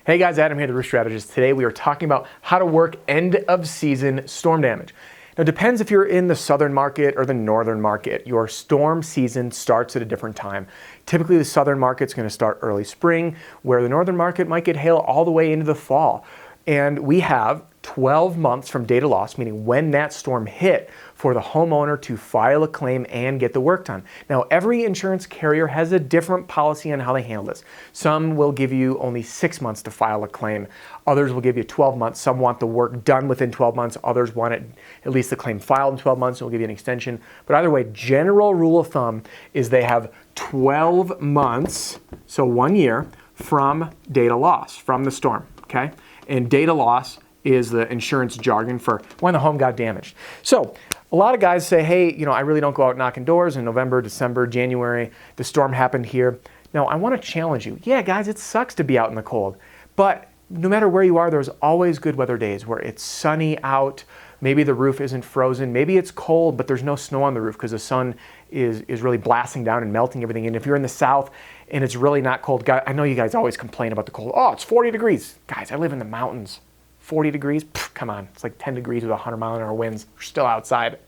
Hey guys, Adam here, the Roof Strategist. Today we are talking about how to work end of season storm damage. Now it depends if you're in the southern market or the northern market. Your storm season starts at a different time. Typically the southern market's going to start early spring, where the northern market might get hail all the way into the fall. And we have 12 months from date of loss, meaning when that storm hit, for the homeowner to file a claim and get the work done. Now, every insurance carrier has a different policy on how they handle this. Some will give you only 6 months to file a claim. Others will give you 12 months. Some want the work done within 12 months. Others want it, at least the claim filed in 12 months, and will give you an extension. But either way, general rule of thumb is they have 12 months, so 1 year, from date of loss, from the storm, okay? And date of loss is the insurance jargon for when the home got damaged. So a lot of guys say, hey, I really don't go out knocking doors in November, December, January. The storm happened here. Now, I want to challenge you. Yeah, guys, it sucks to be out in the cold. But no matter where you are, there's always good weather days where it's sunny out. Maybe the roof isn't frozen. Maybe it's cold, but there's no snow on the roof because the sun is really blasting down and melting everything. And if you're in the south and it's really not cold, I know you guys always complain about the cold. Oh, it's 40 degrees. Guys, I live in the mountains. 40 degrees? Pff, come on. It's like 10 degrees with 100-mile-an-hour winds. We're still outside.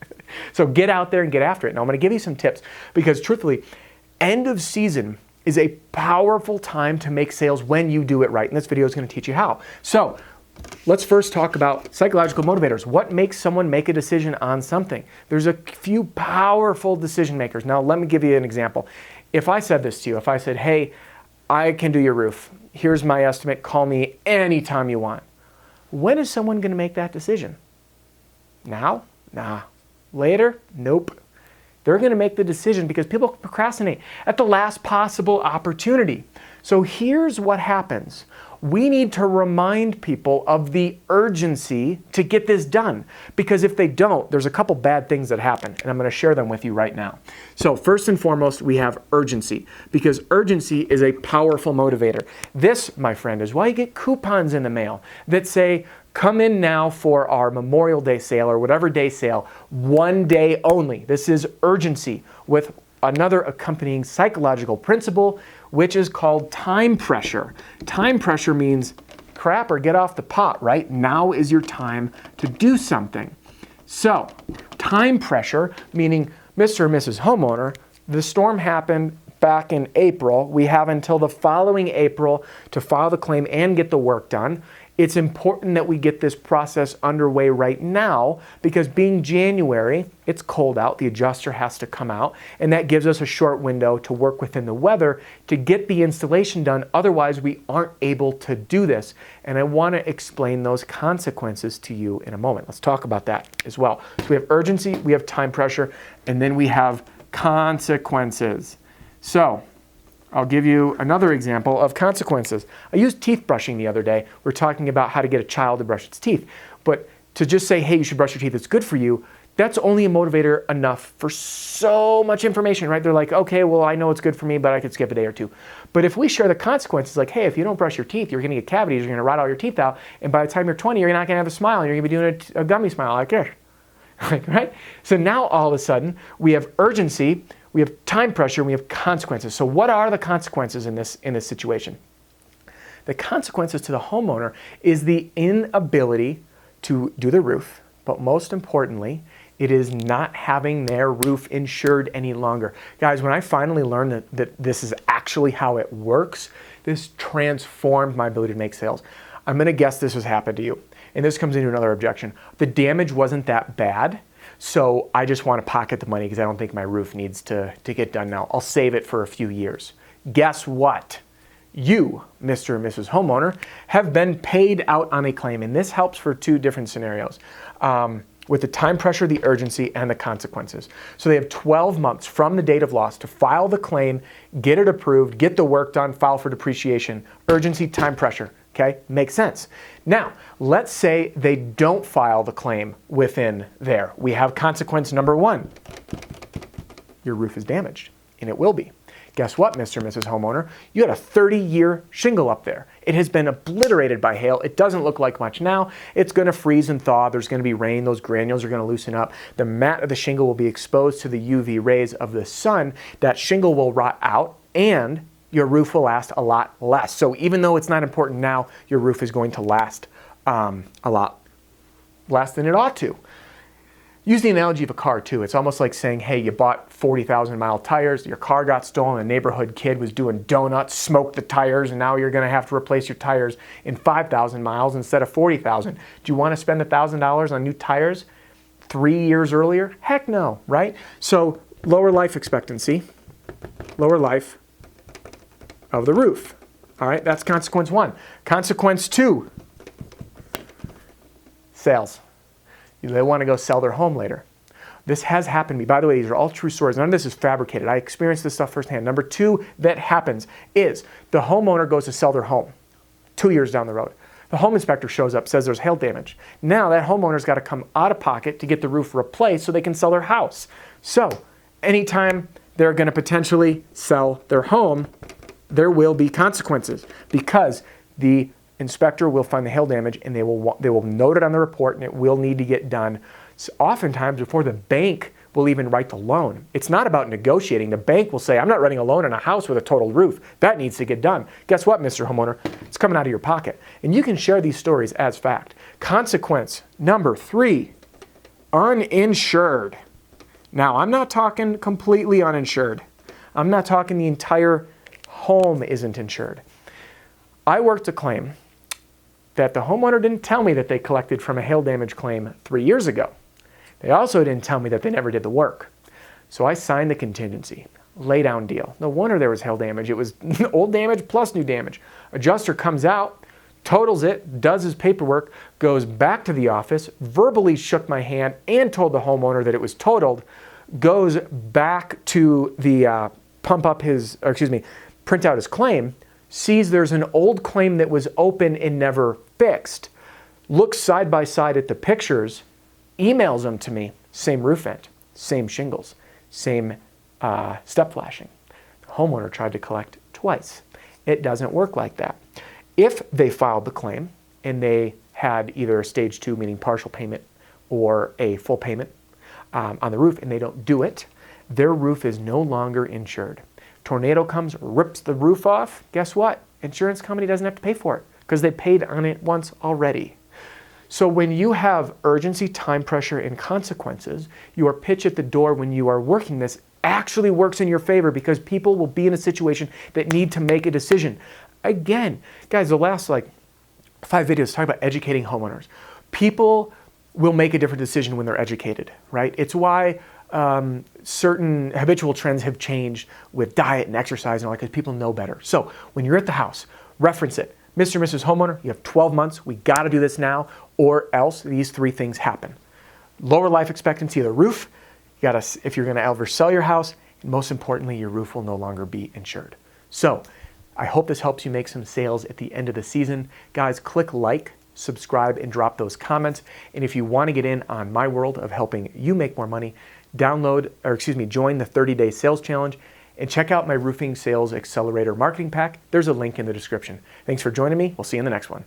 So get out there and get after it. Now, I'm going to give you some tips because truthfully, end of season is a powerful time to make sales when you do it right. And this video is going to teach you how. So let's first talk about psychological motivators. What makes someone make a decision on something? There's a few powerful decision makers. Now, let me give you an example. If I said this to you, if I said, hey, I can do your roof. Here's my estimate. Call me anytime you want. When is someone going to make that decision? Now? Nah. Later? Nope. They're going to make the decision because people procrastinate at the last possible opportunity. So here's what happens. We need to remind people of the urgency to get this done. Because if they don't, there's a couple bad things that happen. And I'm going to share them with you right now. So first and foremost, we have urgency. Because urgency is a powerful motivator. This, my friend, is why you get coupons in the mail that say, come in now for our Memorial Day sale or whatever day sale, 1 day only. This is urgency with another accompanying psychological principle, which is called time pressure. Time pressure means crap or get off the pot, right? Now is your time to do something. So time pressure, meaning Mr. and Mrs. Homeowner, the storm happened back in April. We have until the following April to file the claim and get the work done. It's important that we get this process underway right now because being January, it's cold out, the adjuster has to come out, and that gives us a short window to work within the weather to get the installation done. Otherwise, we aren't able to do this. And I want to explain those consequences to you in a moment. Let's talk about that as well. So we have urgency, we have time pressure, and then we have consequences. So I'll give you another example of consequences. I used teeth brushing the other day. We're talking about how to get a child to brush its teeth. But to just say, hey, you should brush your teeth, it's good for you, that's only a motivator enough for so much information, right? They're like, okay, well, I know it's good for me, but I could skip a day or two. But if we share the consequences, like, hey, if you don't brush your teeth, you're going to get cavities, you're going to rot all your teeth out, and by the time you're 20, you're not going to have a smile, and you're going to be doing a gummy smile like this. Right? So now all of a sudden, we have urgency, we have time pressure, and we have consequences. So what are the consequences in this situation? The consequences to the homeowner is the inability to do the roof, but most importantly, it is not having their roof insured any longer. Guys, when I finally learned that this is actually how it works, this transformed my ability to make sales. I'm going to guess this has happened to you. And this comes into another objection. The damage wasn't that bad, so I just want to pocket the money because I don't think my roof needs to get done now. I'll save it for a few years. Guess what? You, Mr. and Mrs. Homeowner, have been paid out on a claim, and this helps for two different scenarios. With the time pressure, the urgency, and the consequences. So they have 12 months from the date of loss to file the claim, get it approved, get the work done, file for depreciation. Urgency, time pressure. Okay, makes sense. Now, let's say they don't file the claim within there. We have consequence number one. Your roof is damaged, and it will be. Guess what, Mr. and Mrs. Homeowner? You had a 30-year shingle up there. It has been obliterated by hail. It doesn't look like much now. It's going to freeze and thaw. There's going to be rain. Those granules are going to loosen up. The mat of the shingle will be exposed to the UV rays of the sun. That shingle will rot out, and your roof will last a lot less. So even though it's not important now, your roof is going to last a lot less than it ought to. Use the analogy of a car too. It's almost like saying, hey, you bought 40,000 mile tires, your car got stolen, a neighborhood kid was doing donuts, smoked the tires, and now you're gonna have to replace your tires in 5,000 miles instead of 40,000. Do you wanna spend $1,000 on new tires 3 years earlier? Heck no, right? So lower life expectancy, lower life of the roof. All right, that's consequence 1. Consequence 2, sales. They want to go sell their home later. This has happened to me. By the way, these are all true stories. None of this is fabricated. I experienced this stuff firsthand. Number 2 that happens is the homeowner goes to sell their home 2 years down the road. The home inspector shows up, says there's hail damage. Now that homeowner's got to come out of pocket to get the roof replaced so they can sell their house. So anytime they're going to potentially sell their home, there will be consequences because the inspector will find the hail damage and they will note it on the report and it will need to get done. So oftentimes before the bank will even write the loan. It's not about negotiating. The bank will say, I'm not writing a loan on a house with a total roof. That needs to get done. Guess what, Mr. Homeowner? It's coming out of your pocket. And you can share these stories as fact. Consequence number 3, uninsured. Now, I'm not talking completely uninsured. I'm not talking the entire home isn't insured. I worked a claim that the homeowner didn't tell me that they collected from a hail damage claim 3 years ago. They also didn't tell me that they never did the work. So I signed the contingency, lay down deal. No wonder there was hail damage. It was old damage plus new damage. Adjuster comes out, totals it, does his paperwork, goes back to the office, verbally shook my hand and told the homeowner that it was totaled, goes back to the print out his claim, sees there's an old claim that was open and never fixed, looks side by side at the pictures, emails them to me, same roof vent, same shingles, same step flashing. The homeowner tried to collect twice. It doesn't work like that. If they filed the claim and they had either a stage 2, meaning partial payment, or a full payment on the roof and they don't do it, their roof is no longer insured. Tornado comes, rips the roof off, guess what? Insurance company doesn't have to pay for it because they paid on it once already. So when you have urgency, time pressure, and consequences, your pitch at the door when you are working this actually works in your favor because people will be in a situation that need to make a decision. Again, guys, the last 5 videos talk about educating homeowners. People will make a different decision when they're educated, right? It's why certain habitual trends have changed with diet and exercise and all that because people know better. So when you're at the house, reference it. Mr. and Mrs. Homeowner, you have 12 months. We got to do this now or else these 3 things happen. Lower life expectancy of the roof. You got to, if you're going to ever sell your house, and most importantly, your roof will no longer be insured. So I hope this helps you make some sales at the end of the season. Guys, click like, subscribe, and drop those comments. And if you want to get in on my world of helping you make more money, join the 30-day sales challenge and check out my roofing sales accelerator marketing pack. There's a link in the description. Thanks for joining me. We'll see you in the next one.